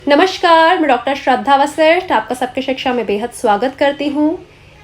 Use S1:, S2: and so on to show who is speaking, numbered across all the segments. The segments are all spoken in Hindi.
S1: नमस्कार, मैं डॉक्टर श्रद्धा वशिष्ठ आपका सबके शिक्षा में बेहद स्वागत करती हूँ।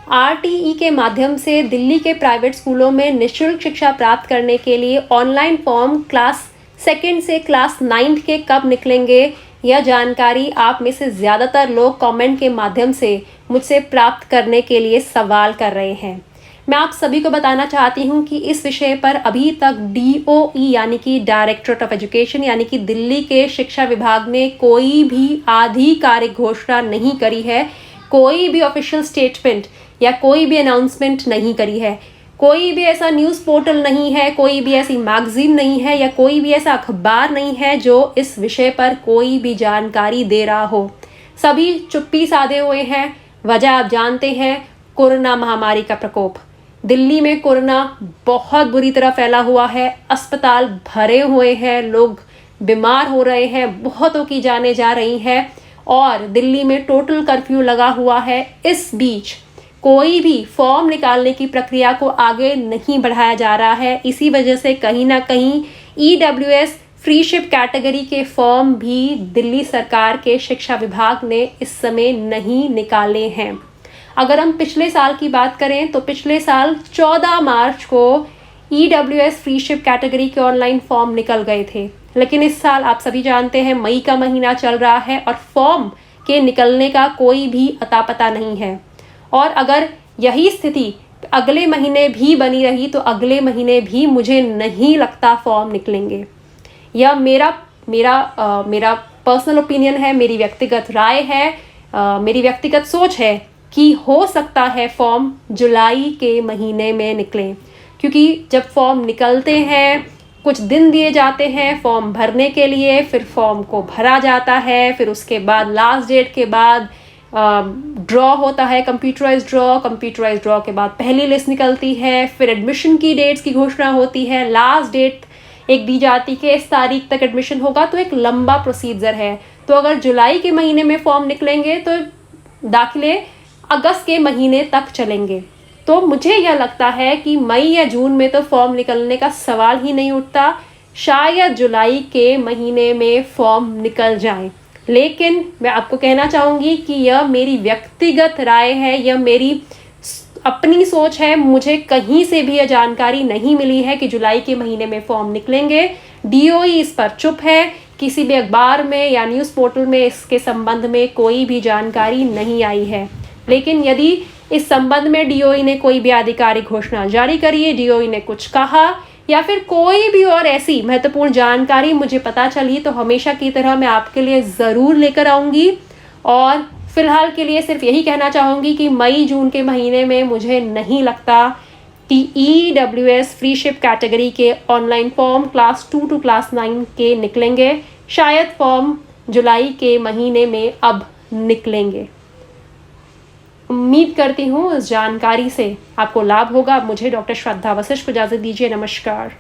S1: आरटीई के माध्यम से दिल्ली के प्राइवेट स्कूलों में निःशुल्क शिक्षा प्राप्त करने के लिए ऑनलाइन फॉर्म क्लास 2 से क्लास 9 के कब निकलेंगे, यह जानकारी आप में से ज़्यादातर लोग कमेंट के माध्यम से मुझसे प्राप्त करने के लिए सवाल कर रहे हैं। मैं आप सभी को बताना चाहती हूं कि इस विषय पर अभी तक DOE यानी कि डायरेक्टरेट ऑफ एजुकेशन यानी कि दिल्ली के शिक्षा विभाग ने कोई भी आधिकारिक घोषणा नहीं करी है, कोई भी ऑफिशियल स्टेटमेंट या कोई भी अनाउंसमेंट नहीं करी है, कोई भी ऐसा न्यूज़ पोर्टल नहीं है, कोई भी ऐसी मैगजीन नहीं है या कोई भी ऐसा अखबार नहीं है जो इस विषय पर कोई भी जानकारी दे रहा हो। सभी चुप्पी साधे हुए हैं। वजह आप जानते हैं, कोरोना महामारी का प्रकोप। दिल्ली में कोरोना बहुत बुरी तरह फैला हुआ है, अस्पताल भरे हुए हैं, लोग बीमार हो रहे हैं, बहुतों की जानें जा रही हैं और दिल्ली में टोटल कर्फ्यू लगा हुआ है। इस बीच कोई भी फॉर्म निकालने की प्रक्रिया को आगे नहीं बढ़ाया जा रहा है। इसी वजह से कहीं ना कहीं EWS फ्री शिप कैटेगरी के फॉर्म भी दिल्ली सरकार के शिक्षा विभाग ने इस समय नहीं निकाले हैं। अगर हम पिछले साल की बात करें तो पिछले साल 14 मार्च को EWS फ्री शिप कैटेगरी के ऑनलाइन फॉर्म निकल गए थे, लेकिन इस साल आप सभी जानते हैं मई का महीना चल रहा है और फॉर्म के निकलने का कोई भी अता पता नहीं है। और अगर यही स्थिति अगले महीने भी बनी रही तो अगले महीने भी मुझे नहीं लगता फॉर्म निकलेंगे। यह मेरा पर्सनल ओपिनियन है, मेरी व्यक्तिगत राय है, मेरी व्यक्तिगत सोच है कि हो सकता है फॉर्म जुलाई के महीने में निकलें, क्योंकि जब फॉर्म निकलते हैं कुछ दिन दिए जाते हैं फॉर्म भरने के लिए, फिर फॉर्म को भरा जाता है, फिर उसके बाद लास्ट डेट के बाद ड्रॉ होता है, कंप्यूटराइज ड्रॉ के बाद पहली लिस्ट निकलती है, फिर एडमिशन की डेट्स की घोषणा होती है, लास्ट डेट एक दी जाती कि इस तारीख तक एडमिशन होगा। तो एक लंबा प्रोसीजर है। तो अगर जुलाई के महीने में फॉर्म निकलेंगे तो दाखिले अगस्त के महीने तक चलेंगे। तो मुझे यह लगता है कि मई या जून में तो फॉर्म निकलने का सवाल ही नहीं उठता, शायद जुलाई के महीने में फॉर्म निकल जाए। लेकिन मैं आपको कहना चाहूँगी कि यह मेरी व्यक्तिगत राय है, यह मेरी अपनी सोच है। मुझे कहीं से भी यह जानकारी नहीं मिली है कि जुलाई के महीने में फॉर्म निकलेंगे। DOE इस पर चुप है, किसी भी अखबार में या न्यूज़ पोर्टल में इसके संबंध में कोई भी जानकारी नहीं आई है। लेकिन यदि इस संबंध में DOE ने कोई भी आधिकारिक घोषणा जारी करी है, DOE ने कुछ कहा या फिर कोई भी और ऐसी महत्वपूर्ण जानकारी मुझे पता चली तो हमेशा की तरह मैं आपके लिए ज़रूर लेकर आऊँगी। और फिलहाल के लिए सिर्फ यही कहना चाहूँगी कि मई जून के महीने में मुझे नहीं लगता कि EWS फ्री शिप कैटेगरी के online form class 2 to class 9 के निकलेंगे। शायद फॉर्म जुलाई के महीने में अब निकलेंगे। उम्मीद करती हूँ इस जानकारी से आपको लाभ होगा। मुझे डॉक्टर श्रद्धा वशिष्ठ को इजाज़त दीजिए। नमस्कार।